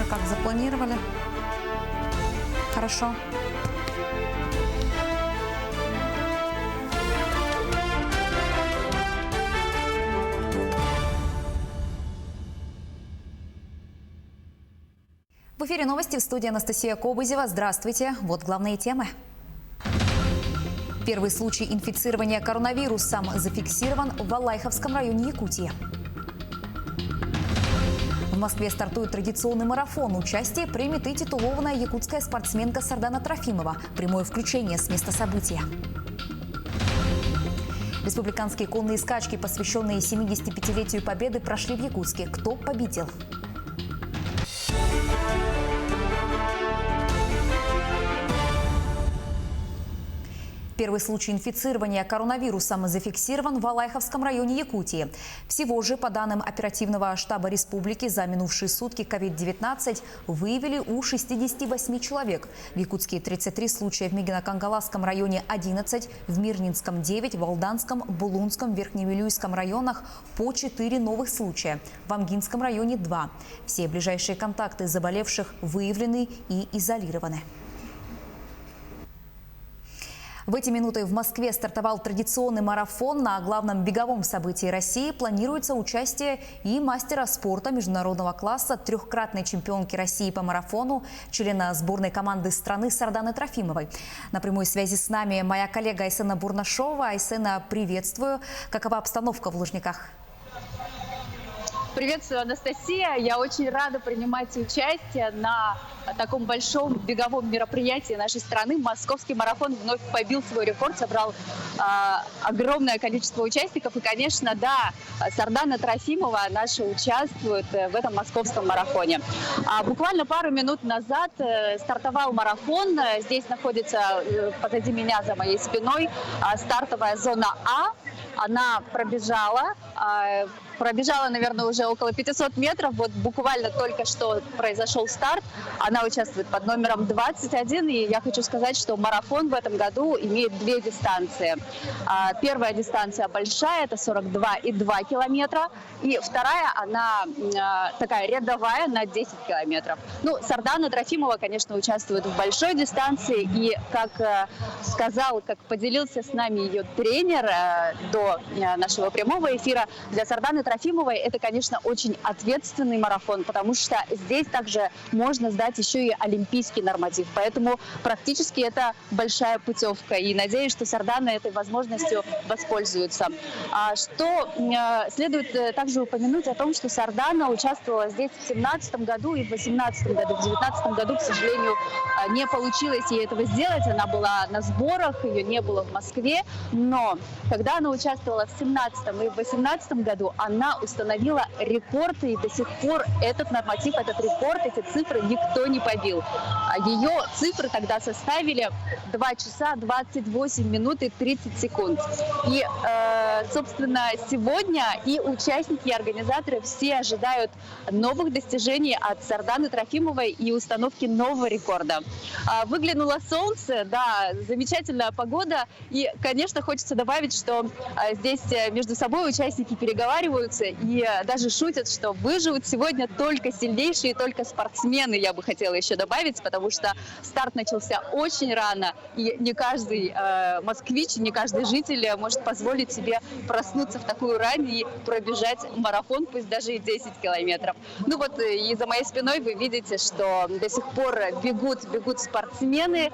как запланировали? Хорошо. В эфире новости, в студии Анастасия Кобызева. Здравствуйте. Вот главные темы. Первый случай инфицирования коронавирусом зафиксирован в Валайховском районе Якутии. В Москве стартует традиционный марафон. Участие примет и титулованная якутская спортсменка Сардана Трофимова. Прямое включение с места события. Республиканские конные скачки, посвященные 75-летию Победы, прошли в Якутске. Кто победил? Первый случай инфицирования коронавирусом зафиксирован в Валайховском районе Якутии. Всего же, по данным оперативного штаба республики, за минувшие сутки COVID-19 выявили у 68 человек. В Якутске 33 случая, в Мегино-Кангаласском районе 11, в Мирнинском 9, в Алданском, Булунском, Верхневилюйском районах по 4 новых случая. В Амгинском районе 2. Все ближайшие контакты заболевших выявлены и изолированы. В эти минуты в Москве стартовал традиционный марафон. На главном беговом событии России планируется участие и мастера спорта международного класса, трехкратной чемпионки России по марафону, члена сборной команды страны Сарданы Трофимовой. На прямой связи с нами моя коллега Айсена Бурнашова. Айсена, приветствую. Какова обстановка в Лужниках? Приветствую, Анастасия. Я очень рада принимать участие на таком большом беговом мероприятии нашей страны. Московский марафон вновь побил свой рекорд, собрал огромное количество участников. И, конечно, да, Сардана Трофимова наша участвует в этом московском марафоне. Буквально пару минут назад стартовал марафон. Здесь находится позади меня, за моей спиной, стартовая зона А. Она пробежала, наверное, уже около 500 метров. Вот буквально только что произошел старт. Она участвует под номером 21. И я хочу сказать, что марафон в этом году имеет две дистанции. Первая дистанция большая, это 42,2 километра. И вторая, она такая рядовая, на 10 километров. Ну, Сардана Трофимова, конечно, участвует в большой дистанции. И как поделился с нами ее тренер до нашего прямого эфира, для Сарданы Трофимовой это, конечно, очень ответственный марафон, потому что здесь также можно сдать еще и олимпийский норматив. Поэтому практически это большая путевка. И надеюсь, что Сардана этой возможностью воспользуется. Что следует также упомянуть о том, что Сардана участвовала здесь в 2017 году и в 2018 году. В 2019 году, к сожалению, не получилось ей этого сделать. Она была на сборах, ее не было в Москве. Но когда она участвовала в 2017 и в 2018 году, она установила рекорд, и до сих пор этот норматив, этот рекорд, эти цифры никто не побил. Ее цифры тогда составили 2 часа 28 минут и 30 секунд. И, собственно, сегодня и участники, и организаторы все ожидают новых достижений от Сарданы Трофимовой и установки нового рекорда. Выглянуло солнце, да, замечательная погода. И, конечно, хочется добавить, что здесь между собой участники переговариваются и даже шутят, что выживут сегодня только сильнейшие, только спортсмены, я бы хотела еще добавить, потому что старт начался очень рано, и не каждый москвич, не каждый житель может позволить себе проснуться в такую рань и пробежать марафон, пусть даже и 10 километров. Ну вот, и за моей спиной вы видите, что до сих пор бегут спортсмены.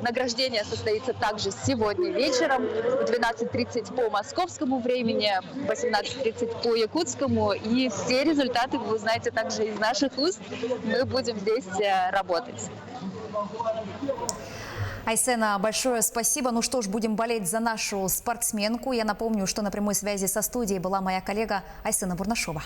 Награждение состоится также сегодня вечером в 12:30 по московскому времени, в 18:30 по якутскому. И все результаты вы узнаете также из наших уст. Мы будем здесь работать. Айсена, большое спасибо. Ну что ж, будем болеть за нашу спортсменку. Я напомню, что на прямой связи со студией была моя коллега Айсена Бурнашова.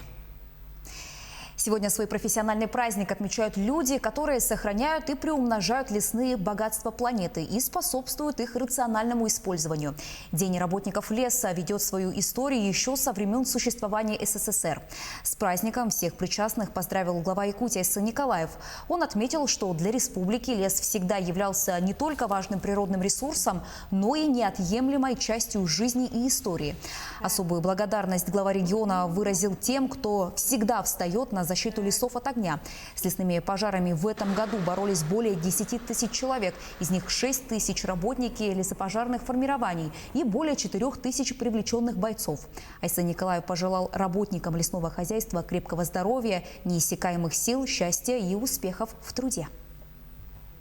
Сегодня свой профессиональный праздник отмечают люди, которые сохраняют и приумножают лесные богатства планеты и способствуют их рациональному использованию. День работников леса ведет свою историю еще со времен существования СССР. С праздником всех причастных поздравил глава Якутии Айсен Николаев. Он отметил, что для республики лес всегда являлся не только важным природным ресурсом, но и неотъемлемой частью жизни и истории. Особую благодарность глава региона выразил тем, кто всегда встает на защиту лесов от огня. С лесными пожарами в этом году боролись более 10 тысяч человек. Из них 6 тысяч работники лесопожарных формирований и более 4 тысяч привлеченных бойцов. Айсан Николаев пожелал работникам лесного хозяйства крепкого здоровья, неиссякаемых сил, счастья и успехов в труде.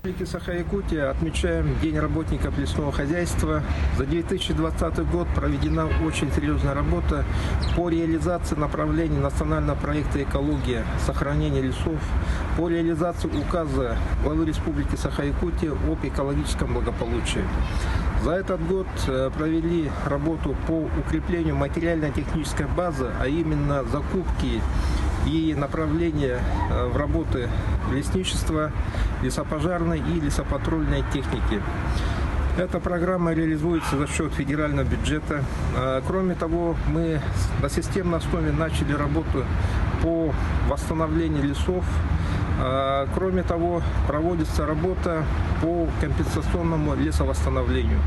В Республике Саха-Якутия отмечаем День работников лесного хозяйства. За 2020 год проведена очень серьезная работа по реализации направлений национального проекта «Экология. Сохранение лесов», по реализации указа главы Республики Саха-Якутия об экологическом благополучии. За этот год провели работу по укреплению материально-технической базы, а именно закупки и направления в работы лесничества, лесопожарной и лесопатрульной техники. Эта программа реализуется за счет федерального бюджета. Кроме того, мы на системной основе начали работу по восстановлению лесов. Кроме того, проводится работа по компенсационному лесовосстановлению.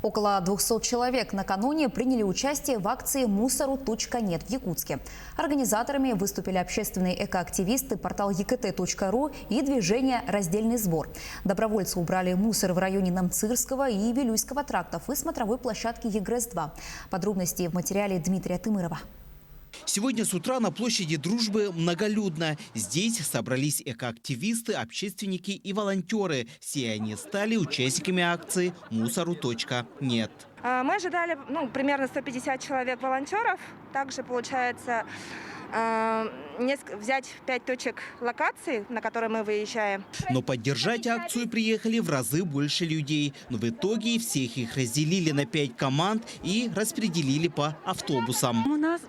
Около 200 человек накануне приняли участие в акции «Мусору.нет» в Якутске. Организаторами выступили общественные экоактивисты, портал ekt.ru и движение «Раздельный сбор». Добровольцы убрали мусор в районе Намцирского и Вилюйского трактов и смотровой площадки ЕГРЭС-2. Подробности в материале Дмитрия Тымырова. Сегодня с утра на площади Дружбы многолюдно. Здесь собрались экоактивисты, общественники и волонтеры. Все они стали участниками акции «Мусору.нет». Мы ожидали примерно 150 человек волонтеров. Также получается взять 5 точек локаций, на которые мы выезжаем. Но поддержать акцию приехали в разы больше людей. Но в итоге всех их разделили на 5 команд и распределили по автобусам. У нас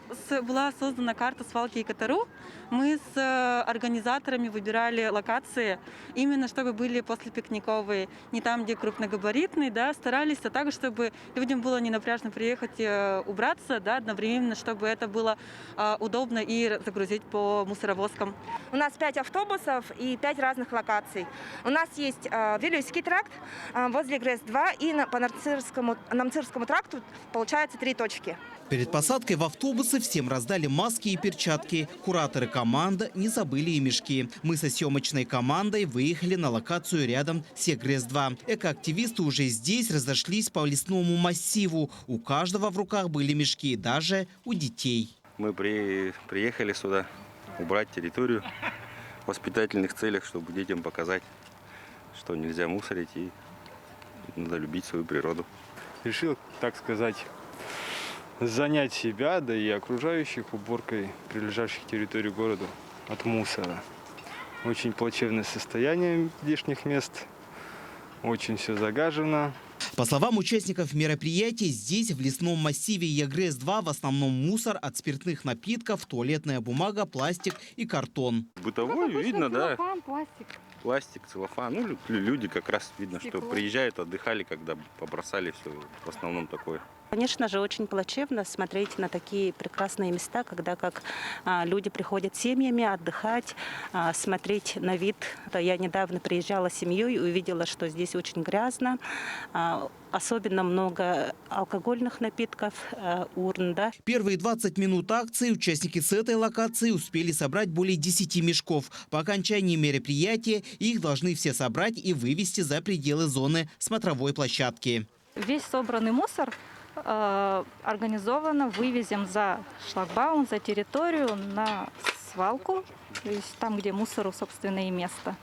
была создана карта свалки ekt.ru. Мы с организаторами выбирали локации, именно чтобы были послепикниковые, не там, где крупногабаритные, да, старались так, чтобы людям было не напряжно приехать убраться, да, одновременно, чтобы это было удобно и загрузить по мусоровозкам. У нас 5 автобусов и 5 разных локаций. У нас есть Вилюйский тракт возле ГРЭС-2 и по Намцирскому тракту получается 3 точки. Перед посадкой в автобусы всем раздали маски и перчатки. Кураторы команды не забыли и мешки. Мы со съемочной командой выехали на локацию рядом с ЕГРЭС-2. Экоактивисты уже здесь разошлись по лесному массиву. У каждого в руках были мешки, даже у детей. Мы приехали сюда убрать территорию в воспитательных целях, чтобы детям показать, что нельзя мусорить и надо любить свою природу. Решил, так сказать, занять себя, да и окружающих уборкой прилежащих территорий города от мусора. Очень плачевное состояние здешних мест, очень все загажено. По словам участников мероприятия, здесь, в лесном массиве ЕГРЭС-2, в основном мусор от спиртных напитков, туалетная бумага, пластик и картон. Бытовой видно, да. Целлофан, пластик. Пластик, целлофан. Ну, люди как раз видно, что приезжают, отдыхали, когда побросали все. В основном такое. Конечно же, очень плачевно смотреть на такие прекрасные места, когда как люди приходят семьями отдыхать, смотреть на вид. Я недавно приезжала с семьей и увидела, что здесь очень грязно, особенно много алкогольных напитков, урн. Да. Первые 20 минут акции участники с этой локации успели собрать более 10 мешков. По окончании мероприятия их должны все собрать и вывести за пределы зоны смотровой площадки. Весь собранный мусор организованно вывезем за шлагбаум, за территорию на свалку, то есть там, где мусору, собственно, и место,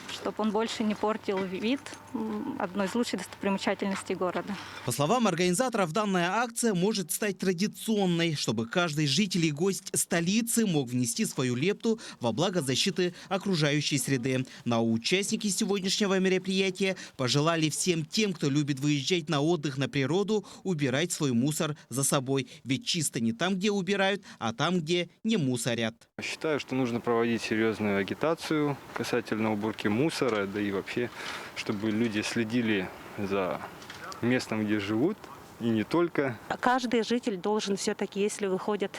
чтобы он больше не портил вид одной из лучших достопримечательностей города. По словам организаторов, данная акция может стать традиционной, чтобы каждый житель и гость столицы мог внести свою лепту во благо защиты окружающей среды. Но участники сегодняшнего мероприятия пожелали всем тем, кто любит выезжать на отдых на природу, убирать свой мусор за собой. Ведь чисто не там, где убирают, а там, где не мусорят. Считаю, что нужно проводить серьезную агитацию касательно уборки мусора, да и вообще, чтобы люди следили за местом, где живут, и не только. Каждый житель должен все-таки, если выходят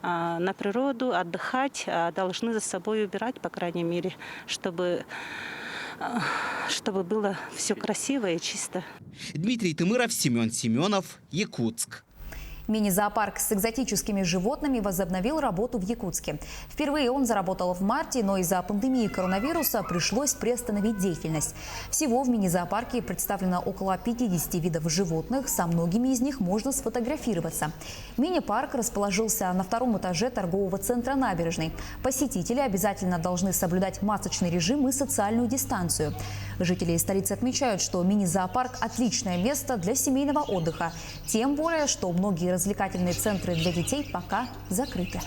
на природу, отдыхать, должны за собой убирать, по крайней мере, чтобы было все красиво и чисто. Дмитрий Тымыров, Семен Семенов, Якутск. Мини-зоопарк с экзотическими животными возобновил работу в Якутске. Впервые он заработал в марте, но из-за пандемии коронавируса пришлось приостановить деятельность. Всего в мини-зоопарке представлено около 50 видов животных, со многими из них можно сфотографироваться. Мини-парк расположился на втором этаже торгового центра «Набережной». Посетители обязательно должны соблюдать масочный режим и социальную дистанцию. Жители столицы отмечают, что мини-зоопарк – отличное место для семейного отдыха. Тем более, что многие развлекательные центры для детей пока закрыты.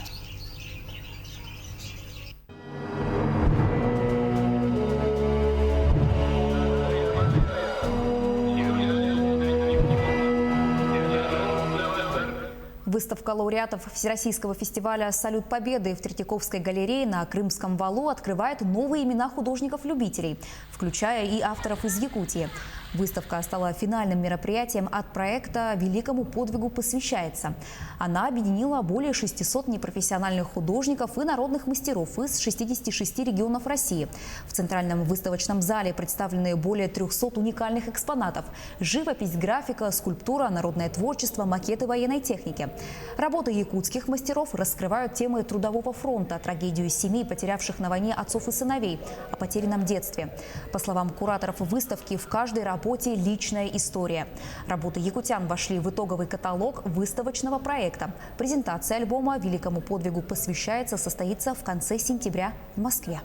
Выставка лауреатов Всероссийского фестиваля «Салют Победы» в Третьяковской галерее на Крымском валу открывает новые имена художников-любителей, включая и авторов из Якутии. Выставка стала финальным мероприятием от проекта «Великому подвигу посвящается». Она объединила более 600 непрофессиональных художников и народных мастеров из 66 регионов России. В Центральном выставочном зале представлены более 300 уникальных экспонатов – живопись, графика, скульптура, народное творчество, макеты военной техники. Работы якутских мастеров раскрывают темы трудового фронта, трагедию семей, потерявших на войне отцов и сыновей, о потерянном детстве. По словам кураторов выставки, в каждой работе личная история. Работы якутян вошли в итоговый каталог выставочного проекта. Презентация альбома «Великому подвигу посвящается» состоится в конце сентября в Москве.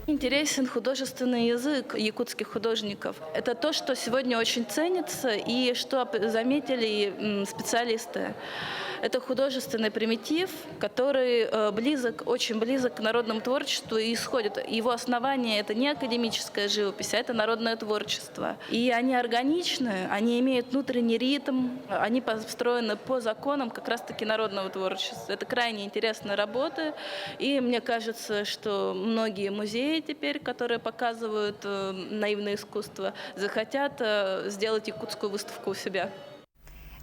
Интересен художественный язык якутских художников. Это то, что сегодня очень ценится и что заметили специалисты. Это художественный примитив, который очень близок к народному творчеству и исходит. Его основание – это не академическая живопись, а это народное творчество. И они органичны, они имеют внутренний ритм, они построены по законам как раз-таки народного творчества. Это крайне интересная работа, и мне кажется, что многие музеи теперь, которые показывают наивное искусство, захотят сделать якутскую выставку у себя.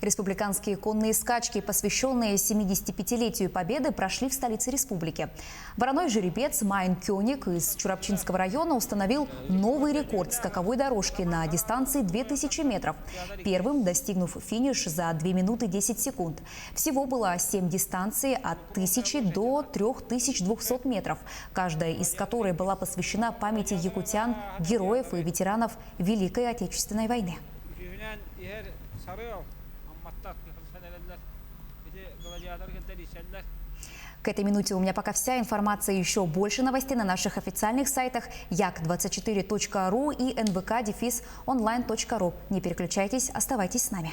Республиканские конные скачки, посвященные 75-летию Победы, прошли в столице республики. Вороной жеребец Майн Кёник из Чурапчинского района установил новый рекорд скаковой дорожки на дистанции 2000 метров, первым достигнув финиш за 2 минуты 10 секунд. Всего было 7 дистанций от 1000 до 3200 метров, каждая из которой была посвящена памяти якутян, героев и ветеранов Великой Отечественной войны. К этой минуте у меня пока вся информация. Еще больше новостей на наших официальных сайтах yak24.ru и nvk-online.ru. Не переключайтесь, оставайтесь с нами.